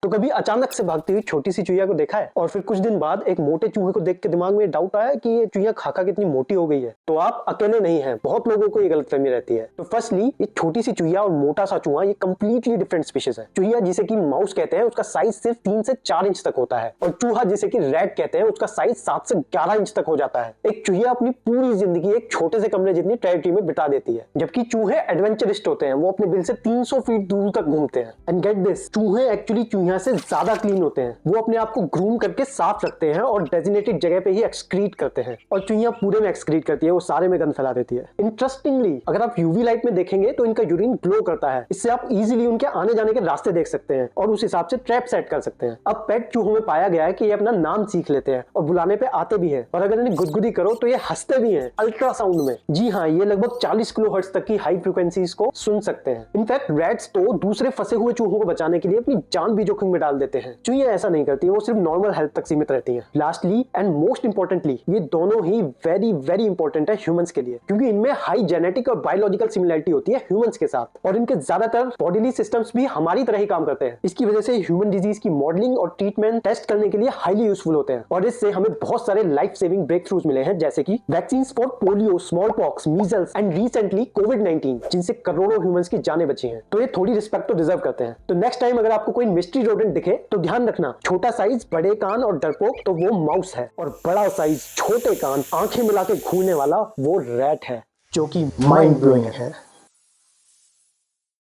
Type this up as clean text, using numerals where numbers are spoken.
तो कभी अचानक से भागती हुई छोटी सी चुहिया को देखा है और फिर कुछ दिन बाद एक मोटे चूहे को देख के दिमाग में डाउट आया कि ये चुहिया खाका कितनी मोटी हो गई है? तो आप अकेले नहीं हैं, बहुत लोगों को ये गलतफहमी रहती है। तो फर्स्टली, ये छोटी सी चुहिया और मोटा सा चूहा ये कंप्लीटली डिफरेंट स्पीशीज है। चुहिया जिसे कि माउस कहते हैं उसका साइज सिर्फ 3 से 4 इंच तक होता है और चूहा जिसे कि रैट कहते हैं उसका साइज 7 से 11 इंच तक हो जाता है। एक चुहिया अपनी पूरी जिंदगी एक छोटे से कमरे जितनी टेरिटरी में बिता देती है, जबकि चूहे एडवेंचरिस्ट होते हैं, वो अपने बिल से 300 फीट दूर तक घूमते हैं। एंड गेट दिस, चूहे एक्चुअली चुहिया से ज्यादा क्लीन होते हैं। वो अपने आप को ग्रूम करके साफ रखते हैं और डेजिग्नेटेड जगह पे ही एक्सक्रीट करते हैं, और चुहिया पूरे में एक्सक्रीट करती है, वो सारे में गंद फैला देती है। इंटरेस्टिंगली, अगर आप यूवी लाइट में देखेंगे तो इनका यूरिन ग्लो करता है। इससे आप इजीली उनके आने जाने के रास्ते देख सकते हैं और उस हिसाब से ट्रैप सेट कर सकते हैं। अब पेट चूहों में पाया गया है कि ये अपना नाम सीख लेते हैं और बुलाने पे आते भी हैं, और अगर इन्हें गुदगुदी करो तो ये हंसते भी हैं अल्ट्रासाउंड में। जी हाँ, ये लगभग 40 किलोहर्ट्ज तक की हाई फ्रीक्वेंसीज को सुन सकते हैं। इनफैक्ट रैट्स तो दूसरे फंसे हुए चूहों को बचाने के लिए अपनी जान भी जोखिम में डाल देते हैं। चुहिया ऐसा नहीं करती, वो सिर्फ नॉर्मल हेल्थ तक सीमित रहती हैं। लास्टली एंड मोस्ट इंपॉर्टेंटली, ये दोनों ही वेरी वेरी इंपॉर्टेंट है ह्यूमंस के लिए, क्योंकि इनमें हाई जेनेटिक और बायोलॉजिकल सिमिलरिटी होती है ह्यूमंस के साथ, और इनके ज्यादातर बॉडीली सिस्टम्स भी हमारी तरह ही काम करते हैं। इसकी वजह से ह्यूमन डिजीज की मॉडलिंग और ट्रीटमेंट टेस्ट करने के लिए हाईली यूजफुल होते हैं, और इससे हमें बहुत सारे लाइफ सेविंग ब्रेक थ्रूज मिले हैं, जैसे कि vaccine for polio, small pox, measles and recently कोविड-19, जिनसे करोड़ों ह्यूमंस की जानें बची हैं। तो ये थोड़ी रिस्पेक्ट तो डिजर्व करते हैं। तो नेक्स्ट टाइम अगर आपको कोई मिस्ट्री रोडेंट दिखे तो ध्यान रखना, छोटा साइज, बड़े कान और डरपोक तो वो माउस है, और बड़ा साइज, छोटे कान, आंखें मिला के घूमने वाला वो रैट है, जो कि माइंड ब्लोइंग है।